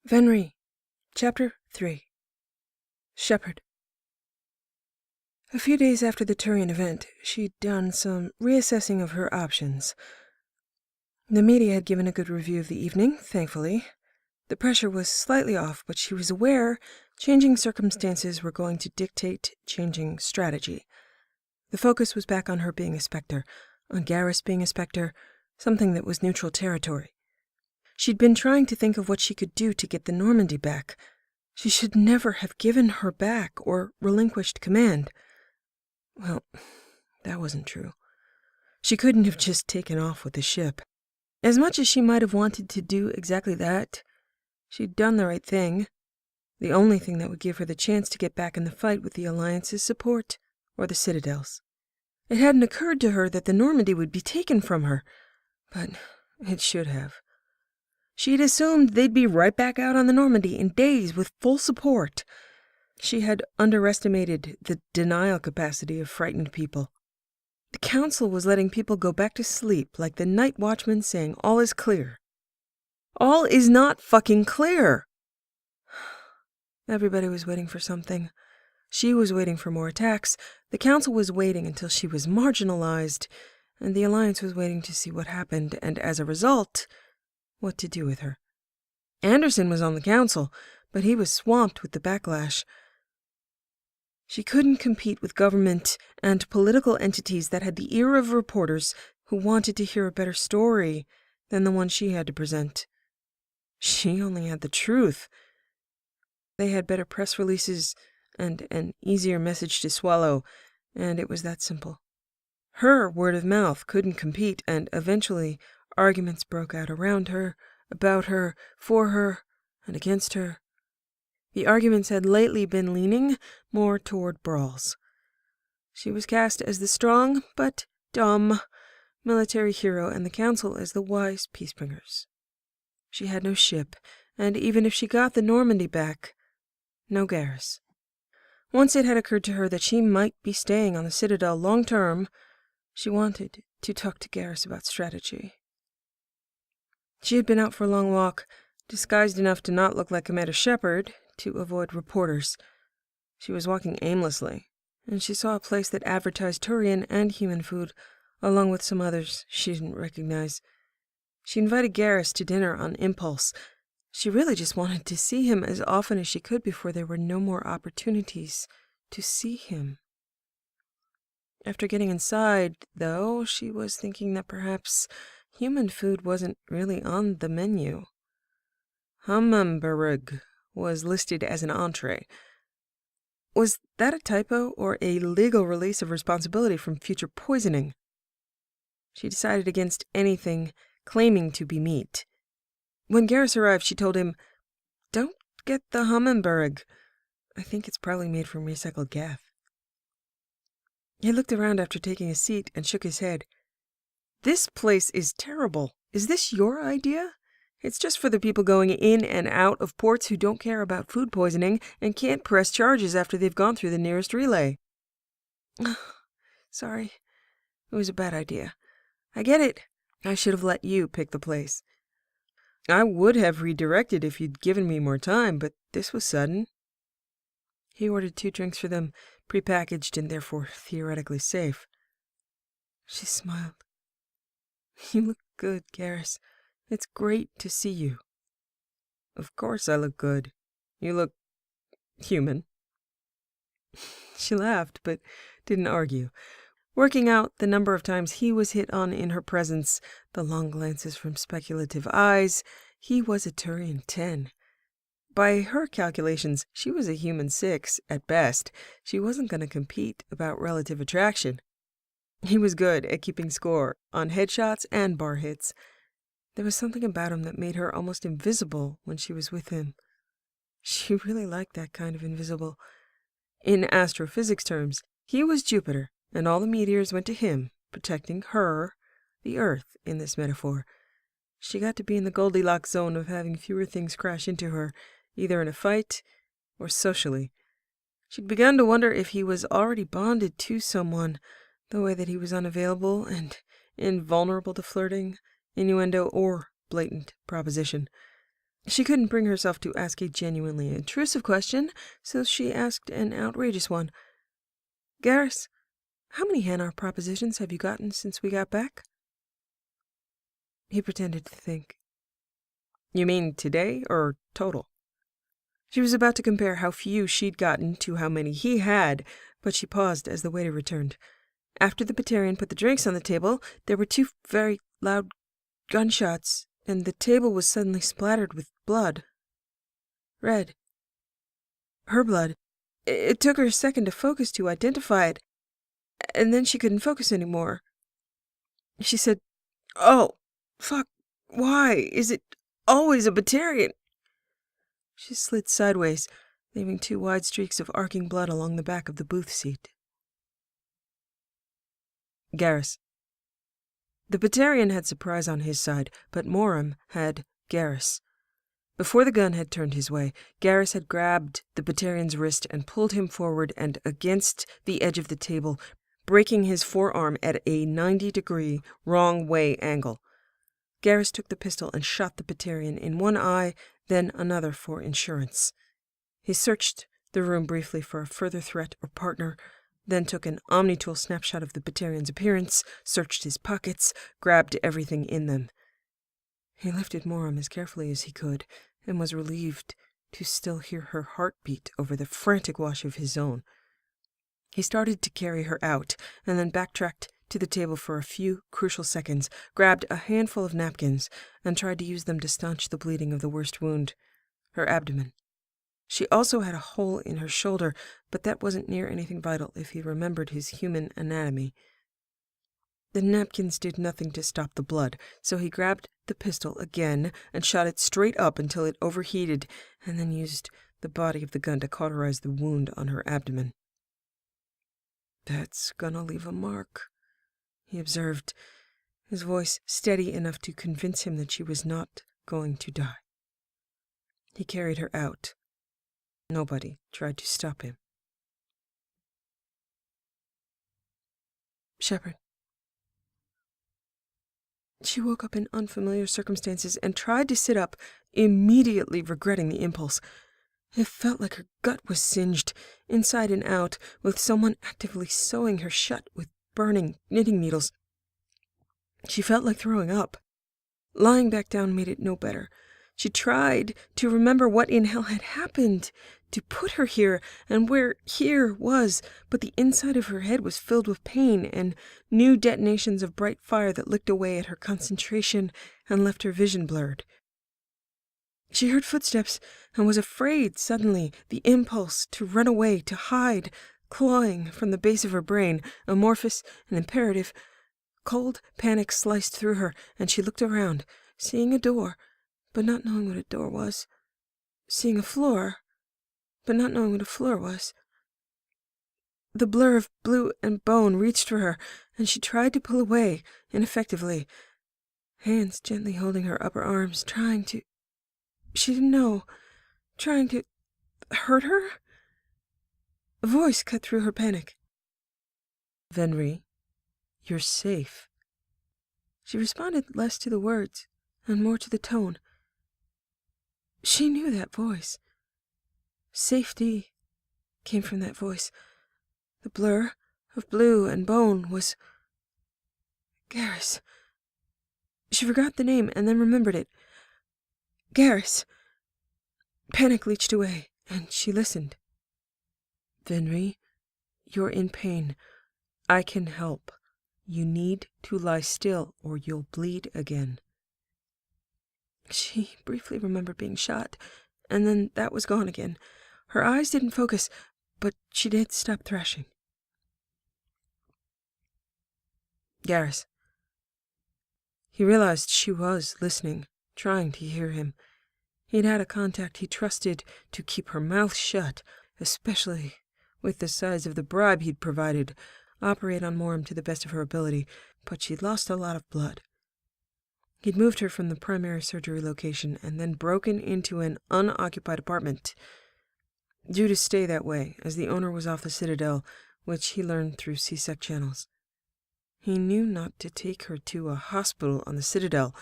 Venri Chapter 3 Shepard. A few days after the Turian event, she'd done some reassessing of her options. The media had given a good review of the evening, thankfully. The pressure was slightly off, but she was aware changing circumstances were going to dictate changing strategy. The focus was back on her being a Spectre, on Garrus being a Spectre, something that was neutral territory. She'd been trying to think of what she could do to get the Normandy back. She should never have given her back or relinquished command. Well, that wasn't true. She couldn't have just taken off with the ship. As much as she might have wanted to do exactly that, she'd done the right thing. The only thing that would give her the chance to get back in the fight with the Alliance's support, or the Citadel's. It hadn't occurred to her that the Normandy would be taken from her, but it should have. She'd assumed they'd be right back out on the Normandy in days with full support. She had underestimated the denial capacity of frightened people. The Council was letting people go back to sleep like the night watchman saying all is clear. All is not fucking clear! Everybody was waiting for something. She was waiting for more attacks, the Council was waiting until she was marginalized, and the Alliance was waiting to see what happened, and as a result, what to do with her. Anderson was on the Council, but he was swamped with the backlash. She couldn't compete with government and political entities that had the ear of reporters who wanted to hear a better story than the one she had to present. She only had the truth. They had better press releases and an easier message to swallow, and it was that simple. Her word of mouth couldn't compete, and eventually arguments broke out around her, about her, for her, and against her. The arguments had lately been leaning more toward brawls. She was cast as the strong, but dumb, military hero, and the Council as the wise peacebringers. She had no ship, and even if she got the Normandy back, no Garrus. Once it had occurred to her that she might be staying on the Citadel long term, she wanted to talk to Garrus about strategy. She had been out for a long walk, disguised enough to not look like Commander Shepard, to avoid reporters. She was walking aimlessly, and she saw a place that advertised Turian and human food, along with some others she didn't recognize. She invited Garrus to dinner on impulse. She really just wanted to see him as often as she could before there were no more opportunities to see him. After getting inside, though, she was thinking that perhaps human food wasn't really on the menu. Hamburg was listed as an entree. Was that a typo or a legal release of responsibility from future poisoning? She decided against anything claiming to be meat. When Garrus arrived, she told him, "Don't get the Hamburg. I think it's probably made from recycled gaff." He looked around after taking a seat and shook his head. "This place is terrible. Is this your idea? It's just for the people going in and out of ports who don't care about food poisoning and can't press charges after they've gone through the nearest relay." "Sorry. It was a bad idea. I get it. I should have let you pick the place. I would have redirected if you'd given me more time, but this was sudden." He ordered 2 drinks for them, prepackaged and therefore theoretically safe. She smiled. "You look good, Garrus. It's great to see you." "Of course I look good. You look human." She laughed, but didn't argue. Working out the number of times he was hit on in her presence, the long glances from speculative eyes, he was a Turian 10. By her calculations, she was a human 6, at best. She wasn't going to compete about relative attraction. He was good at keeping score, on headshots and bar hits. There was something about him that made her almost invisible when she was with him. She really liked that kind of invisible. In astrophysics terms, he was Jupiter, and all the meteors went to him, protecting her, the Earth, in this metaphor. She got to be in the Goldilocks zone of having fewer things crash into her, either in a fight or socially. She'd begun to wonder if he was already bonded to someone, the way that he was unavailable and invulnerable to flirting, innuendo, or blatant proposition. She couldn't bring herself to ask a genuinely intrusive question, so she asked an outrageous one. Garrus, how many Hanar propositions have you gotten since we got back? He pretended to think. You mean today or total? She was about to compare how few she'd gotten to how many he had, but she paused as the waiter returned. After the Batarian put the drinks on the table, there were 2 very loud gunshots, and the table was suddenly splattered with blood. Red. Her blood. It took her a second to focus to identify it, and then she couldn't focus anymore. She said, "Oh, fuck, why is it always a Batarian?" She slid sideways, leaving 2 wide streaks of arcing blood along the back of the booth seat. Garrus. The Batarian had surprise on his side, but Moram had Garrus. Before the gun had turned his way, Garrus had grabbed the Batarian's wrist and pulled him forward and against the edge of the table, breaking his forearm at a 90-degree wrong-way angle. Garrus took the pistol and shot the Batarian in one eye, then another for insurance. He searched the room briefly for a further threat or partner, then took an Omnitool snapshot of the Batarian's appearance, searched his pockets, grabbed everything in them. He lifted Moram as carefully as he could, and was relieved to still hear her heartbeat over the frantic wash of his own. He started to carry her out, and then backtracked to the table for a few crucial seconds, grabbed a handful of napkins, and tried to use them to staunch the bleeding of the worst wound, her abdomen. She also had a hole in her shoulder, but that wasn't near anything vital if he remembered his human anatomy. The napkins did nothing to stop the blood, so he grabbed the pistol again and shot it straight up until it overheated, and then used the body of the gun to cauterize the wound on her abdomen. "That's gonna leave a mark," he observed, his voice steady enough to convince him that she was not going to die. He carried her out. Nobody tried to stop him. Shepard. She woke up in unfamiliar circumstances and tried to sit up, immediately regretting the impulse. It felt like her gut was singed, inside and out, with someone actively sewing her shut with burning knitting needles. She felt like throwing up. Lying back down made it no better. She tried to remember what in hell had happened to put her here and where here was, but the inside of her head was filled with pain and new detonations of bright fire that licked away at her concentration and left her vision blurred. She heard footsteps and was afraid suddenly, the impulse to run away, to hide, clawing from the base of her brain, amorphous and imperative. Cold panic sliced through her, and she looked around, seeing a door, but not knowing what a door was. Seeing a floor, but not knowing what a floor was. The blur of blue and bone reached for her, and she tried to pull away, ineffectively. Hands gently holding her upper arms, trying to... She didn't know. Trying to... hurt her? A voice cut through her panic. "Venri, you're safe." She responded less to the words, and more to the tone. She knew that voice. Safety came from that voice. The blur of blue and bone was... Garrus. She forgot the name and then remembered it. Garrus. Panic leached away, and she listened. "Venri, you're in pain. I can help. You need to lie still or you'll bleed again." She briefly remembered being shot, and then that was gone again. Her eyes didn't focus, but she did stop thrashing. Garrus. He realized she was listening, trying to hear him. He'd had a contact he trusted to keep her mouth shut, especially with the size of the bribe he'd provided, operate on Moram to the best of her ability, but she'd lost a lot of blood. He'd moved her from the primary surgery location and then broken into an unoccupied apartment, due to stay that way, as the owner was off the Citadel, which he learned through C-Sec channels. He knew not to take her to a hospital on the Citadel.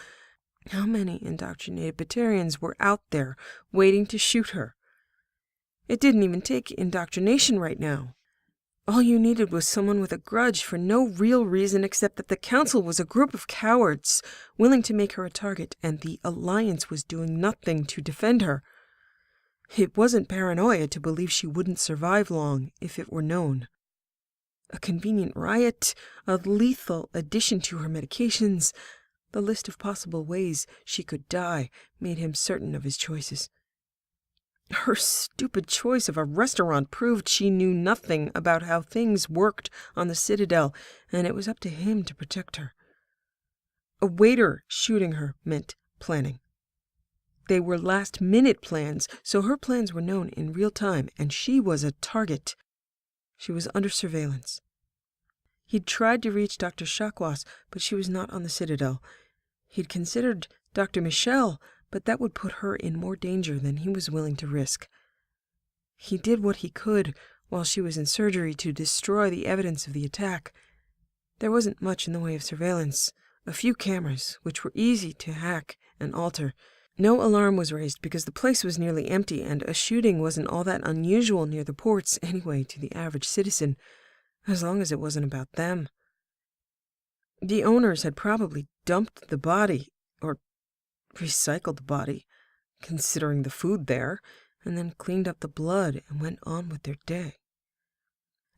How many indoctrinated Batarians were out there waiting to shoot her? It didn't even take indoctrination right now. All you needed was someone with a grudge for no real reason except that the Council was a group of cowards willing to make her a target, and the Alliance was doing nothing to defend her. It wasn't paranoia to believe she wouldn't survive long if it were known. A convenient riot, a lethal addition to her medications, the list of possible ways she could die made him certain of his choices. Her stupid choice of a restaurant proved she knew nothing about how things worked on the Citadel, and it was up to him to protect her. A waiter shooting her meant planning. They were last-minute plans, so her plans were known in real time, and she was a target. She was under surveillance. He'd tried to reach Dr. Chakwas, but she was not on the Citadel. He'd considered Dr. Michelle, but that would put her in more danger than he was willing to risk. He did what he could while she was in surgery to destroy the evidence of the attack. There wasn't much in the way of surveillance, a few cameras, which were easy to hack and alter. No alarm was raised because the place was nearly empty, and a shooting wasn't all that unusual near the ports anyway to the average citizen, as long as it wasn't about them. The owners had probably dumped the body, or recycled the body, considering the food there, and then cleaned up the blood and went on with their day.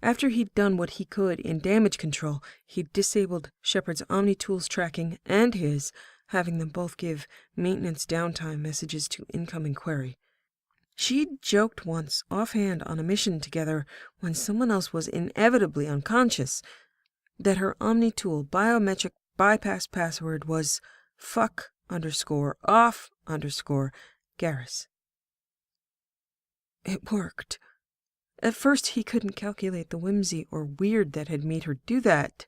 After he'd done what he could in damage control, he'd disabled Shepard's Omni-Tools tracking and his, having them both give maintenance downtime messages to incoming query. She'd joked once offhand on a mission together when someone else was inevitably unconscious that her Omni-Tool biometric bypass password was fuck_off_Garrus. It worked. At first he couldn't calculate the whimsy or weird that had made her do that,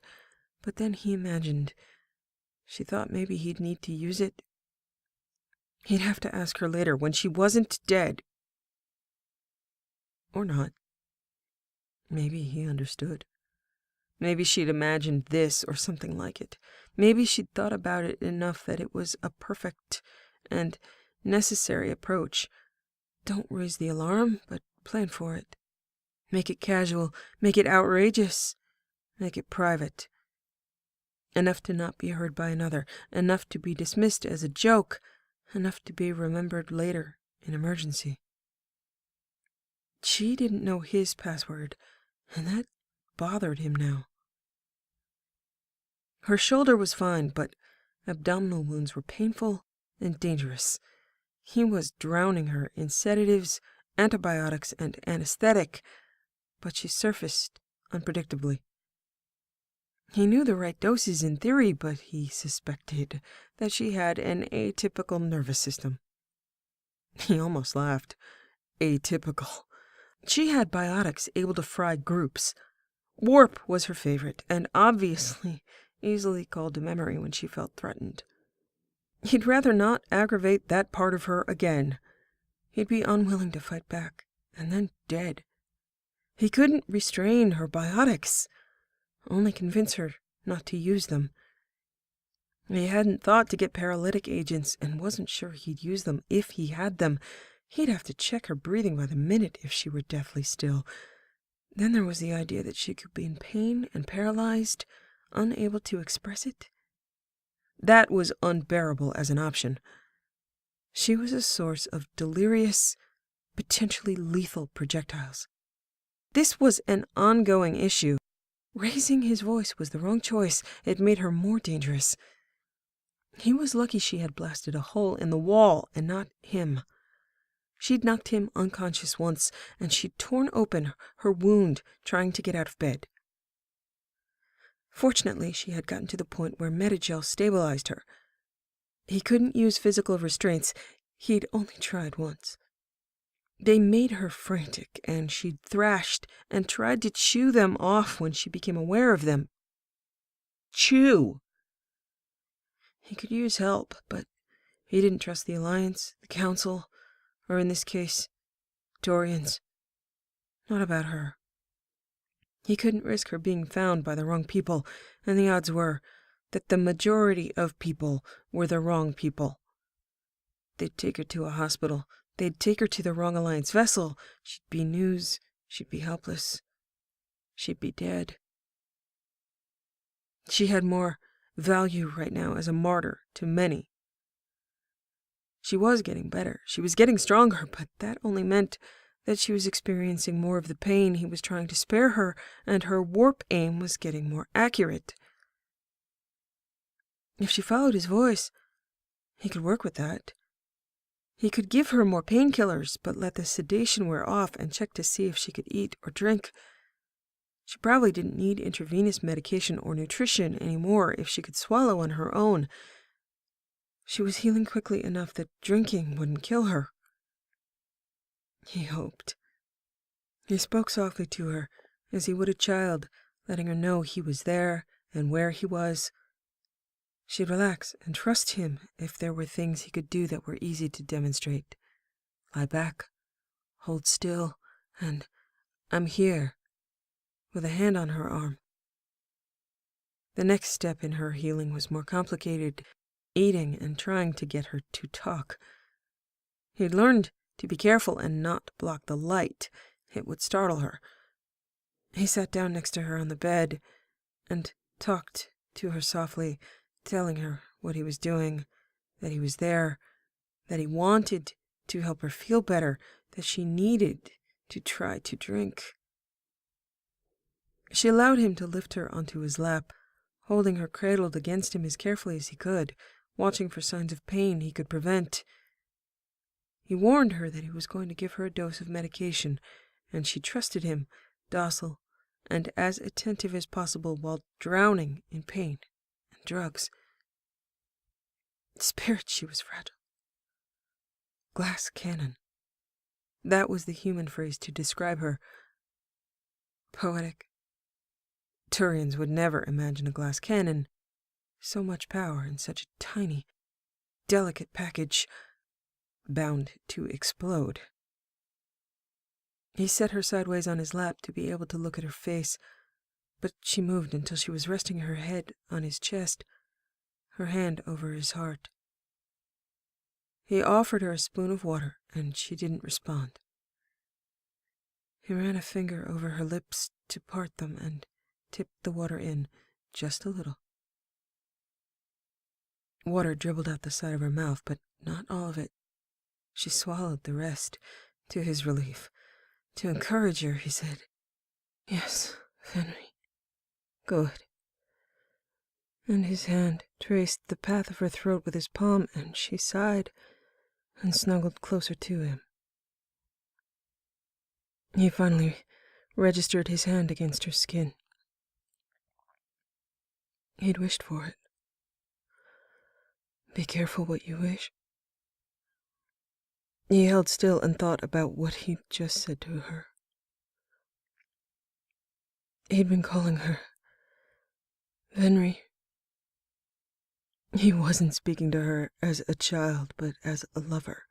but then he imagined she thought maybe he'd need to use it. He'd have to ask her later when she wasn't dead. Or not. Maybe he understood. Maybe she'd imagined this or something like it. Maybe she'd thought about it enough that it was a perfect and necessary approach. Don't raise the alarm, but plan for it. Make it casual. Make it outrageous. Make it private. Enough to not be heard by another. Enough to be dismissed as a joke. Enough to be remembered later in emergency. She didn't know his password, and that bothered him now. Her shoulder was fine, but abdominal wounds were painful and dangerous. He was drowning her in sedatives, antibiotics, and anesthetic, but she surfaced unpredictably. He knew the right doses in theory, but he suspected that she had an atypical nervous system. He almost laughed. Atypical. She had biotics able to fry groups. Warp was her favorite, and obviously easily called to memory when she felt threatened. He'd rather not aggravate that part of her again. He'd be unwilling to fight back, and then dead. He couldn't restrain her biotics, only convince her not to use them. He hadn't thought to get paralytic agents and wasn't sure he'd use them if he had them. He'd have to check her breathing by the minute if she were deathly still. Then there was the idea that she could be in pain and paralyzed, unable to express it. That was unbearable as an option. She was a source of delirious, potentially lethal projectiles. This was an ongoing issue. Raising his voice was the wrong choice. It made her more dangerous. He was lucky she had blasted a hole in the wall and not him. She'd knocked him unconscious once, and she'd torn open her wound trying to get out of bed. Fortunately, she had gotten to the point where Metagel stabilized her. He couldn't use physical restraints. He'd only tried once. They made her frantic, and she'd thrashed and tried to chew them off when she became aware of them. Chew! He could use help, but he didn't trust the Alliance, the Council, or in this case, Torians. Not about her. He couldn't risk her being found by the wrong people, and the odds were that the majority of people were the wrong people. They'd take her to a hospital. They'd take her to the wrong Alliance vessel. She'd be news. She'd be helpless. She'd be dead. She had more value right now as a martyr to many. She was getting better. She was getting stronger, but that only meant that she was experiencing more of the pain he was trying to spare her, and her warp aim was getting more accurate. If she followed his voice, he could work with that. He could give her more painkillers, but let the sedation wear off and check to see if she could eat or drink. She probably didn't need intravenous medication or nutrition anymore if she could swallow on her own. She was healing quickly enough that drinking wouldn't kill her. He hoped. He spoke softly to her, as he would a child, letting her know he was there and where he was. She'd relax and trust him if there were things he could do that were easy to demonstrate. Lie back, hold still, and "I'm here," with a hand on her arm. The next step in her healing was more complicated, eating and trying to get her to talk. He'd learned to be careful and not block the light. It would startle her. He sat down next to her on the bed and talked to her softly, telling her what he was doing, that he was there, that he wanted to help her feel better, that she needed to try to drink. She allowed him to lift her onto his lap, holding her cradled against him as carefully as he could, watching for signs of pain he could prevent. He warned her that he was going to give her a dose of medication, and she trusted him, docile and as attentive as possible while drowning in pain and drugs. Spirit, she was fragile. Glass cannon. That was the human phrase to describe her. Poetic. Turians would never imagine a glass cannon. So much power in such a tiny, delicate package, bound to explode. He set her sideways on his lap to be able to look at her face, but she moved until she was resting her head on his chest, her hand over his heart. He offered her a spoon of water, and she didn't respond. He ran a finger over her lips to part them and tipped the water in, just a little. Water dribbled out the side of her mouth, but not all of it. She swallowed the rest, to his relief. To encourage her, he said, "Yes, Venri. Good." And his hand traced the path of her throat with his palm, and she sighed and snuggled closer to him. He finally registered his hand against her skin. He'd wished for it. Be careful what you wish. He held still and thought about what he'd just said to her. He'd been calling her Venri. He wasn't speaking to her as a child, but as a lover.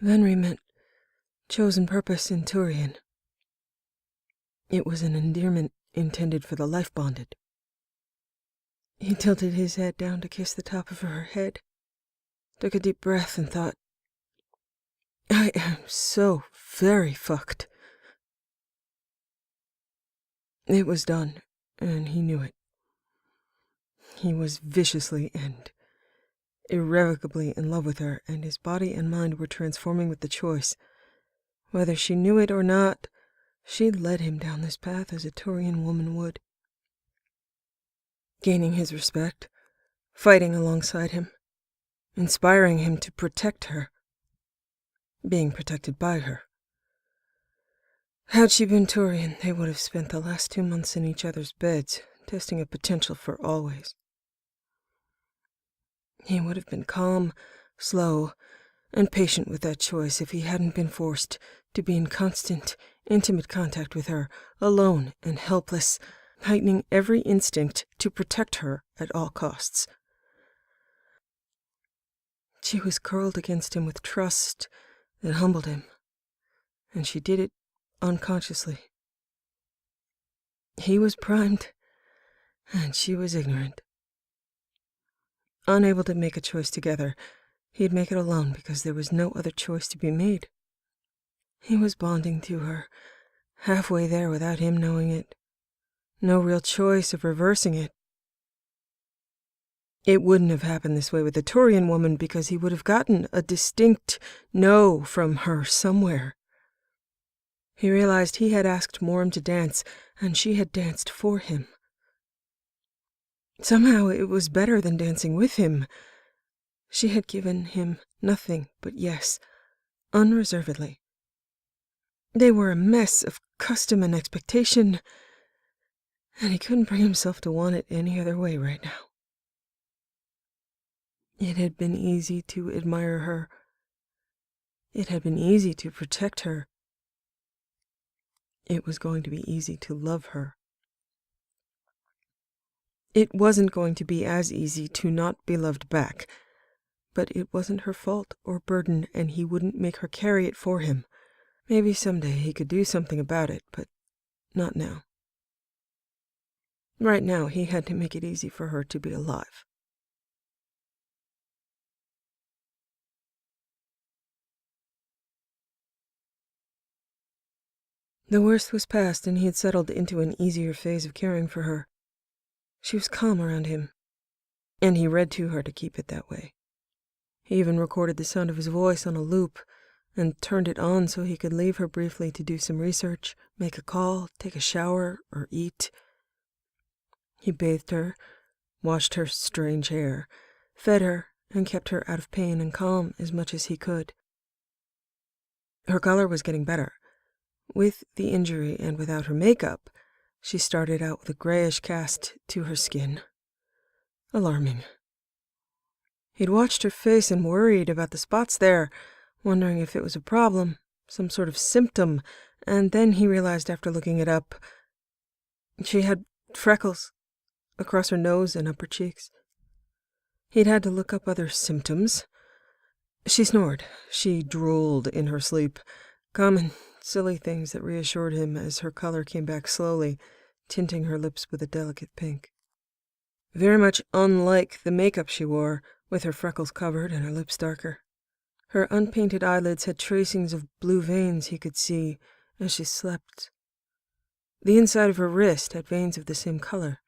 Venri meant chosen purpose in Turian. It was an endearment intended for the life-bonded. He tilted his head down to kiss the top of her head, took a deep breath and thought, I am so very fucked. It was done, and he knew it. He was viciously and irrevocably in love with her, and his body and mind were transforming with the choice. Whether she knew it or not, she'd led him down this path as a Turian woman would. Gaining his respect, fighting alongside him, inspiring him to protect her, being protected by her. Had she been Turian, they would have spent the last 2 months in each other's beds, testing a potential for always. He would have been calm, slow, and patient with that choice if he hadn't been forced to be in constant, intimate contact with her, alone and helpless, heightening every instinct to protect her at all costs. She was curled against him with trust that humbled him, and she did it unconsciously. He was primed, and she was ignorant. unable to make a choice together. He'd make it alone because there was no other choice to be made. He was bonding to her, halfway there without him knowing it. No real choice of reversing it. It wouldn't have happened this way with the Turian woman because he would have gotten a distinct no from her somewhere. He realized he had asked Morim to dance, and she had danced for him. Somehow it was better than dancing with him. She had given him nothing but yes, unreservedly. They were a mess of custom and expectation, and he couldn't bring himself to want it any other way right now. It had been easy to admire her. It had been easy to protect her. It was going to be easy to love her. It wasn't going to be as easy to not be loved back, but it wasn't her fault or burden, and he wouldn't make her carry it for him. Maybe someday he could do something about it, but not now. Right now, he had to make it easy for her to be alive. The worst was past, and he had settled into an easier phase of caring for her. She was calm around him, and he read to her to keep it that way. He even recorded the sound of his voice on a loop and turned it on so he could leave her briefly to do some research, make a call, take a shower, or eat. He bathed her, washed her strange hair, fed her, and kept her out of pain and calm as much as he could. Her color was getting better. With the injury and without her makeup, she started out with a grayish cast to her skin. Alarming. He'd watched her face and worried about the spots there, wondering if it was a problem, some sort of symptom, and then he realized after looking it up, she had freckles across her nose and upper cheeks. He'd had to look up other symptoms. She snored. She drooled in her sleep. Common, silly things that reassured him as her color came back slowly, tinting her lips with a delicate pink. Very much unlike the makeup she wore, with her freckles covered and her lips darker. Her unpainted eyelids had tracings of blue veins he could see as she slept. The inside of her wrist had veins of the same color.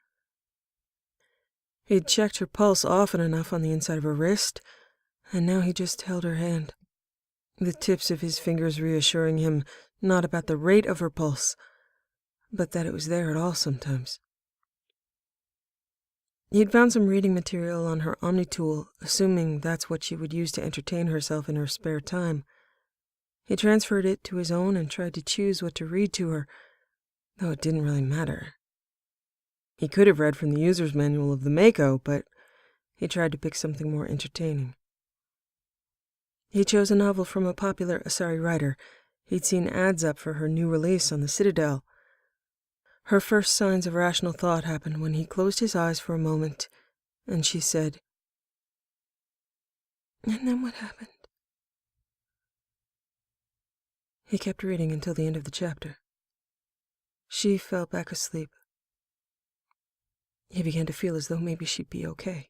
He'd checked her pulse often enough on the inside of her wrist, and now he just held her hand, the tips of his fingers reassuring him not about the rate of her pulse, but that it was there at all sometimes. He'd found some reading material on her Omnitool, assuming that's what she would use to entertain herself in her spare time. He transferred it to his own and tried to choose what to read to her, though it didn't really matter. He could have read from the user's manual of the Mako, but he tried to pick something more entertaining. He chose a novel from a popular Asari writer. He'd seen ads up for her new release on the Citadel. Her first signs of rational thought happened when he closed his eyes for a moment, and she said, "And then what happened?" He kept reading until the end of the chapter. She fell back asleep. He began to feel as though maybe she'd be okay.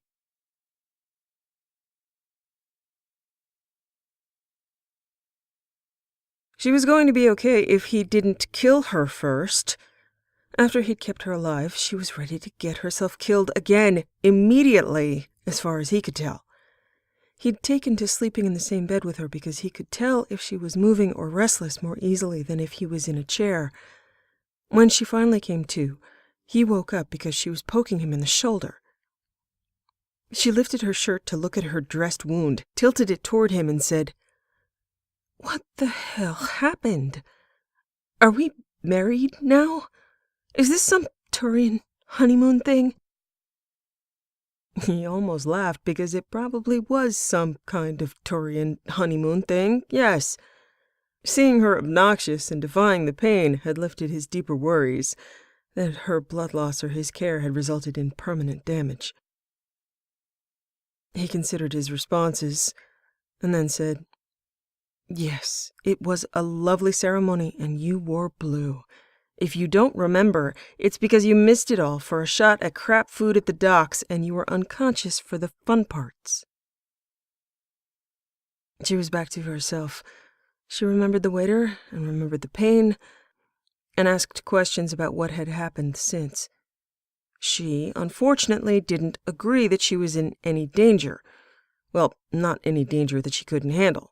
She was going to be okay if he didn't kill her first. After he'd kept her alive, she was ready to get herself killed again, immediately, as far as he could tell. He'd taken to sleeping in the same bed with her because he could tell if she was moving or restless more easily than if he was in a chair. When she finally came to, he woke up because she was poking him in the shoulder. She lifted her shirt to look at her dressed wound, tilted it toward him, and said, "What the hell happened? Are we married now? Is this some Turian honeymoon thing?" He almost laughed because it probably was some kind of Turian honeymoon thing, yes. Seeing her obnoxious and defying the pain had lifted his deeper worries, that her blood loss or his care had resulted in permanent damage. He considered his responses, and then said, "Yes, it was a lovely ceremony, and you wore blue. If you don't remember, it's because you missed it all for a shot at crap food at the docks and you were unconscious for the fun parts. She was back to herself. She remembered the waiter and remembered the pain and asked questions about what had happened since. She, unfortunately, didn't agree that she was in any danger. Well, not any danger that she couldn't handle.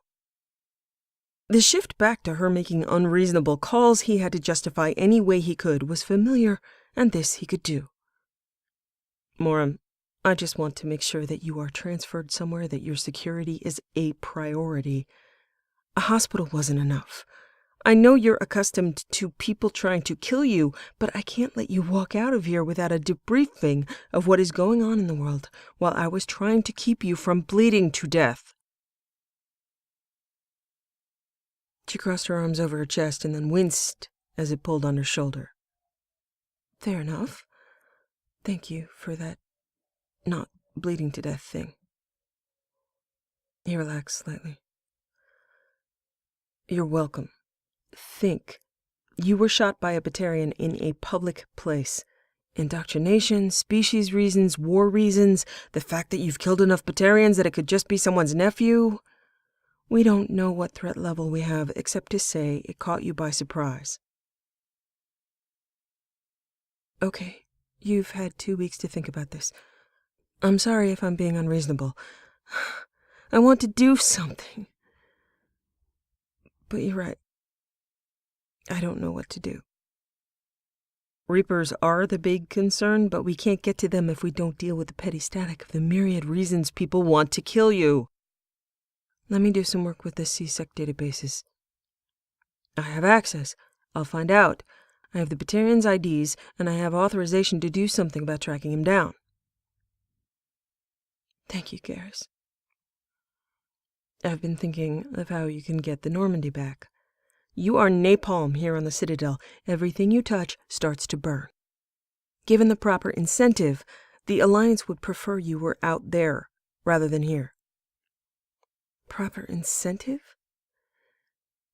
The shift back to her making unreasonable calls he had to justify any way he could was familiar, and this he could do. Moram, I just want to make sure that you are transferred somewhere that your security is a priority. A hospital wasn't enough. I know you're accustomed to people trying to kill you, but I can't let you walk out of here without a debriefing of what is going on in the world while I was trying to keep you from bleeding to death. She crossed her arms over her chest and then winced as it pulled on her shoulder. Fair enough. Thank you for that not bleeding to death thing. He relaxed slightly. You're welcome. Think. You were shot by a Batarian in a public place. Indoctrination, species reasons, war reasons, the fact that you've killed enough Batarians that it could just be someone's nephew. We don't know what threat level we have, except to say it caught you by surprise. Okay, you've had 2 weeks to think about this. I'm sorry if I'm being unreasonable. I want to do something. But you're right. I don't know what to do. Reapers are the big concern, but we can't get to them if we don't deal with the petty static of the myriad reasons people want to kill you. Let me do some work with the CSEC databases. I have access. I'll find out. I have the Batarian's IDs, and I have authorization to do something about tracking him down. Thank you, Garrus. I've been thinking of how you can get the Normandy back. You are napalm here on the Citadel. Everything you touch starts to burn. Given the proper incentive, the Alliance would prefer you were out there rather than here. Proper incentive?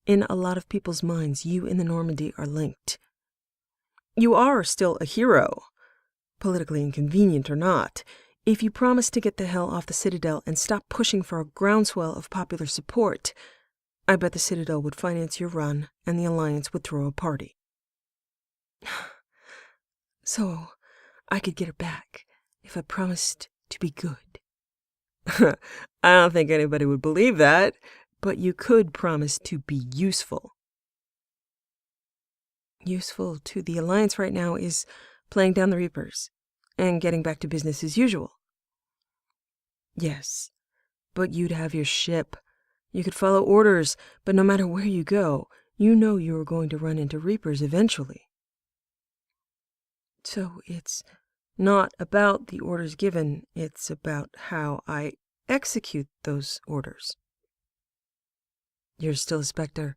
In a lot of people's minds, you and the Normandy are linked. You are still a hero, politically inconvenient or not, if you promise to get the hell off the Citadel and stop pushing for a groundswell of popular support. I bet the Citadel would finance your run, and the Alliance would throw a party. So, I could get her back, if I promised to be good. I don't think anybody would believe that, but you could promise to be useful. Useful to the Alliance right now is playing down the Reapers, and getting back to business as usual. Yes, but you'd have your ship. You could follow orders, but no matter where you go, you know you are going to run into Reapers eventually. So it's not about the orders given, it's about how I execute those orders. You're still a Spectre,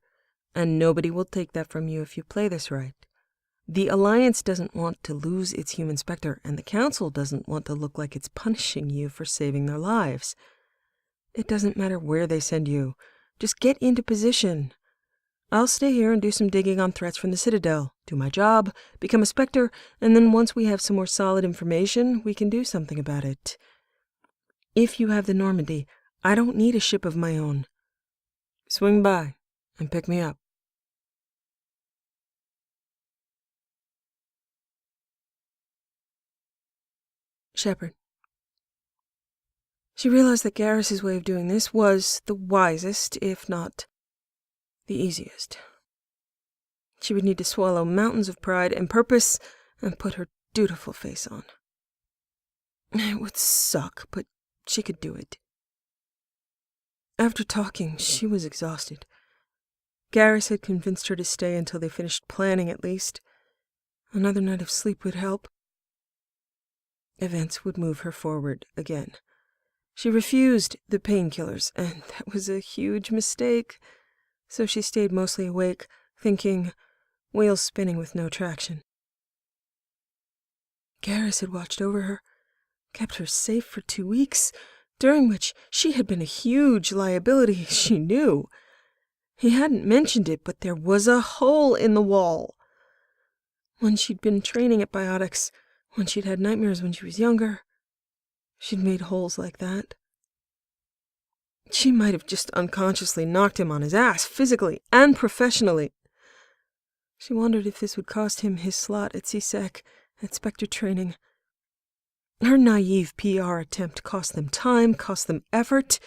and nobody will take that from you if you play this right. The Alliance doesn't want to lose its human Spectre, and the Council doesn't want to look like it's punishing you for saving their lives. It doesn't matter where they send you. Just get into position. I'll stay here and do some digging on threats from the Citadel, do my job, become a Spectre, and then once we have some more solid information, we can do something about it. If you have the Normandy, I don't need a ship of my own. Swing by and pick me up. Shepard. She realized that Garrus's way of doing this was the wisest, if not the easiest. She would need to swallow mountains of pride and purpose and put her dutiful face on. It would suck, but she could do it. After talking, she was exhausted. Garrus had convinced her to stay until they finished planning at least. Another night of sleep would help. Events would move her forward again. She refused the painkillers, and that was a huge mistake. So she stayed mostly awake, thinking, wheels spinning with no traction. Garrus had watched over her, kept her safe for 2 weeks, during which she had been a huge liability, she knew. He hadn't mentioned it, but there was a hole in the wall. When she'd been training at biotics, when she'd had nightmares when she was younger, she'd made holes like that. She might have just unconsciously knocked him on his ass, physically and professionally. She wondered if this would cost him his slot at CSEC, at Spectre training. Her naive PR attempt cost them time, cost them effort.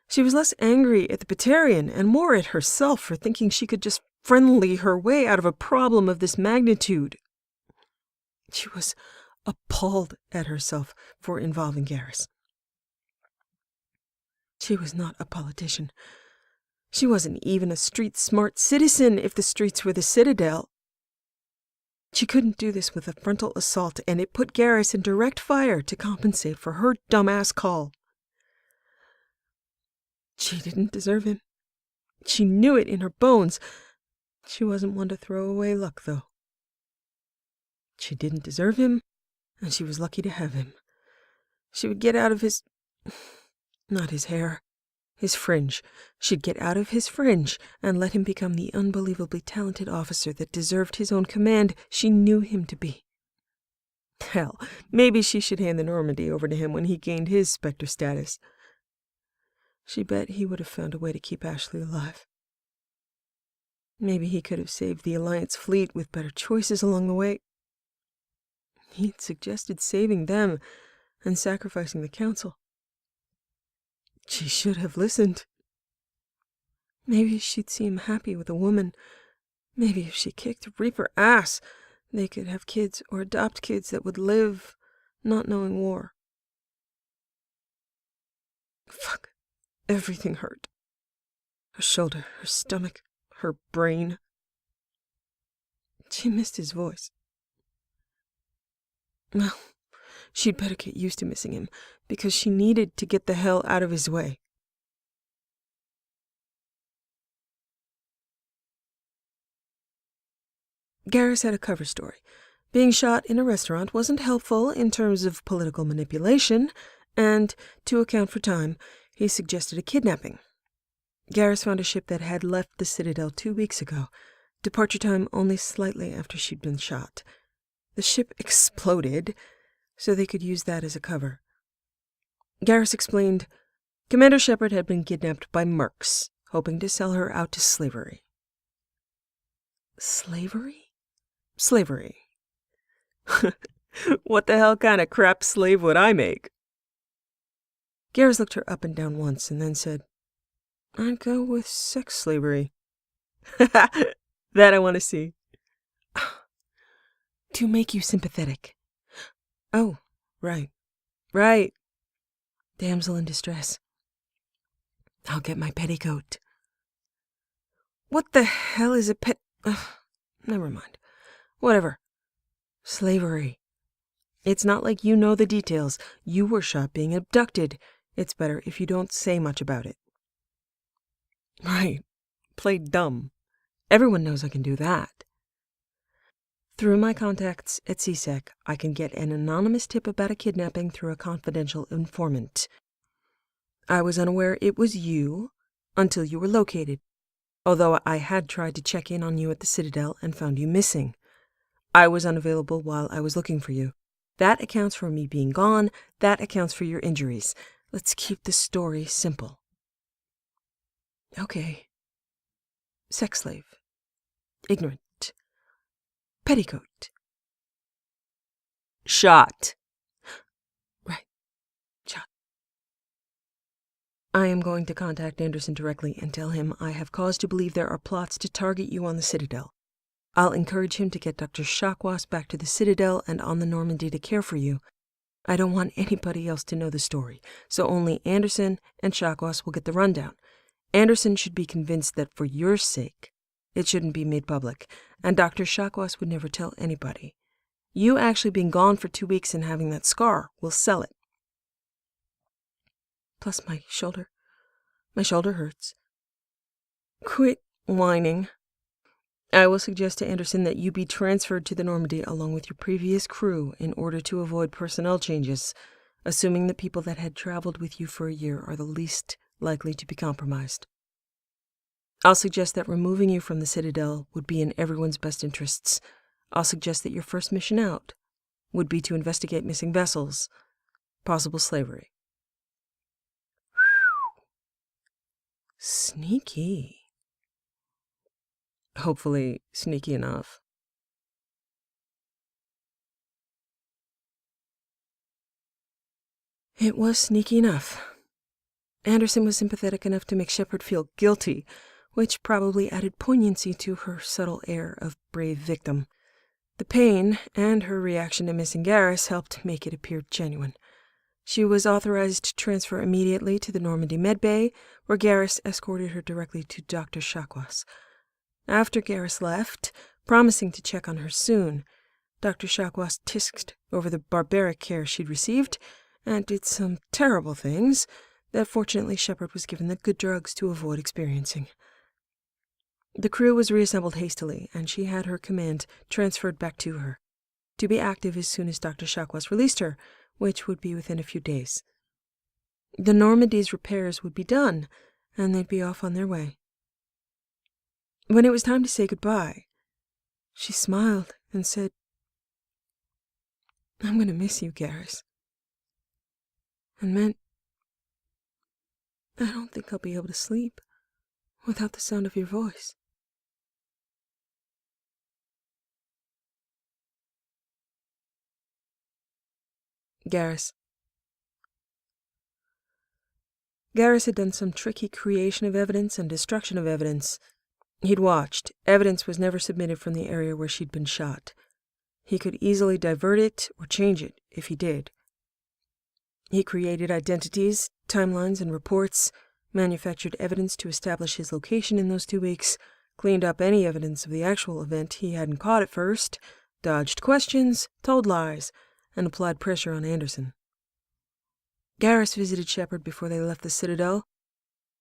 She was less angry at the Batarian and more at herself for thinking she could just friendly her way out of a problem of this magnitude. She was appalled at herself for involving Garrus. She was not a politician. She wasn't even a street-smart citizen if the streets were the Citadel. She couldn't do this with a frontal assault, and it put Garrus in direct fire to compensate for her dumbass call. She didn't deserve him. She knew it in her bones. She wasn't one to throw away luck, though. She didn't deserve him, and she was lucky to have him. She would get out of his... not his hair. His fringe. She'd get out of his fringe and let him become the unbelievably talented officer that deserved his own command she knew him to be. Hell, maybe she should hand the Normandy over to him when he gained his Spectre status. She bet he would have found a way to keep Ashley alive. Maybe he could have saved the Alliance fleet with better choices along the way. He'd suggested saving them and sacrificing the Council. She should have listened. Maybe she'd see him happy with a woman. Maybe if she kicked Reaper ass, they could have kids or adopt kids that would live, not knowing war. Fuck. Everything hurt. Her shoulder, her stomach, her brain. She missed his voice. Well, she'd better get used to missing him, because she needed to get the hell out of his way. Garrus had a cover story. Being shot in a restaurant wasn't helpful in terms of political manipulation, and, to account for time, he suggested a kidnapping. Garrus found a ship that had left the Citadel 2 weeks ago, departure time only slightly after she'd been shot. The ship exploded, so they could use that as a cover. Garrus explained, Commander Shepard had been kidnapped by mercs, hoping to sell her out to slavery. Slavery? Slavery. What the hell kind of crap slave would I make? Garrus looked her up and down once and then said, I'd go with sex slavery. That I want to see. To make you sympathetic. Oh, right. Right. Damsel in distress. I'll get my petticoat. What the hell is a pet... never mind. Whatever. Slavery. It's not like you know the details. You were shot being abducted. It's better if you don't say much about it. Right. Play dumb. Everyone knows I can do that. Through my contacts at CSEC, I can get an anonymous tip about a kidnapping through a confidential informant. I was unaware it was you until you were located, although I had tried to check in on you at the Citadel and found you missing. I was unavailable while I was looking for you. That accounts for me being gone. That accounts for your injuries. Let's keep the story simple. Okay. Sex slave. Ignorant. Petticoat. Shot. Right. Shot. I am going to contact Anderson directly and tell him I have cause to believe there are plots to target you on the Citadel. I'll encourage him to get Dr. Shakwas back to the Citadel and on the Normandy to care for you. I don't want anybody else to know the story, so only Anderson and Shakwas will get the rundown. Anderson should be convinced that for your sake, it shouldn't be made public, and Dr. Shakwas would never tell anybody. You actually being gone for 2 weeks and having that scar will sell it. Plus my shoulder. My shoulder hurts. Quit whining. I will suggest to Anderson that you be transferred to the Normandy along with your previous crew in order to avoid personnel changes, assuming the people that had traveled with you for a year are the least likely to be compromised. I'll suggest that removing you from the Citadel would be in everyone's best interests. I'll suggest that your first mission out would be to investigate missing vessels, possible slavery. Sneaky. Hopefully sneaky enough. It was sneaky enough. Anderson was sympathetic enough to make Shepard feel guilty, which probably added poignancy to her subtle air of brave victim. The pain and her reaction to missing Garrus helped make it appear genuine. She was authorized to transfer immediately to the Normandy medbay, where Garrus escorted her directly to Dr. Chakwas. After Garrus left, promising to check on her soon, Dr. Chakwas tisked over the barbaric care she'd received and did some terrible things that fortunately Shepard was given the good drugs to avoid experiencing. The crew was reassembled hastily, and she had her command transferred back to her, to be active as soon as Dr. Chakwas released her, which would be within a few days. The Normandy's repairs would be done, and they'd be off on their way. When it was time to say goodbye, she smiled and said, "I'm going to miss you, Garrus." And meant, I don't think I'll be able to sleep without the sound of your voice. Garrus. Garrus had done some tricky creation of evidence and destruction of evidence. He'd watched. Evidence was never submitted from the area where she'd been shot. He could easily divert it or change it if he did. He created identities, timelines, and reports, manufactured evidence to establish his location in those 2 weeks, cleaned up any evidence of the actual event he hadn't caught at first, dodged questions, told lies, and applied pressure on Anderson. Garrus visited Shepard before they left the Citadel.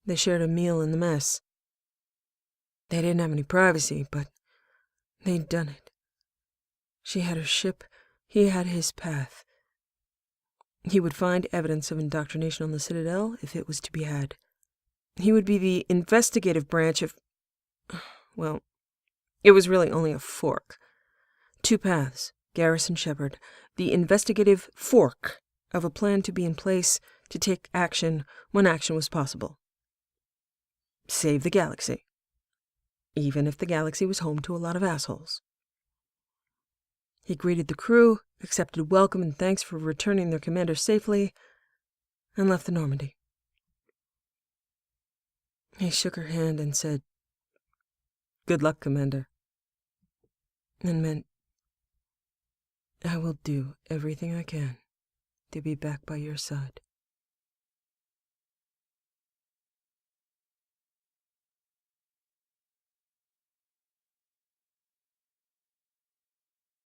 They shared a meal in the mess. They didn't have any privacy, but they'd done it. She had her ship, he had his path. He would find evidence of indoctrination on the Citadel if it was to be had. He would be the investigative branch of... Well, it was really only a fork. 2 paths, Garrus and Shepard. The investigative fork of a plan to be in place to take action when action was possible. Save the galaxy. Even if the galaxy was home to a lot of assholes. He greeted the crew, accepted welcome and thanks for returning their commander safely, and left the Normandy. He shook her hand and said, "Good luck, Commander," and meant, "I will do everything I can to be back by your side."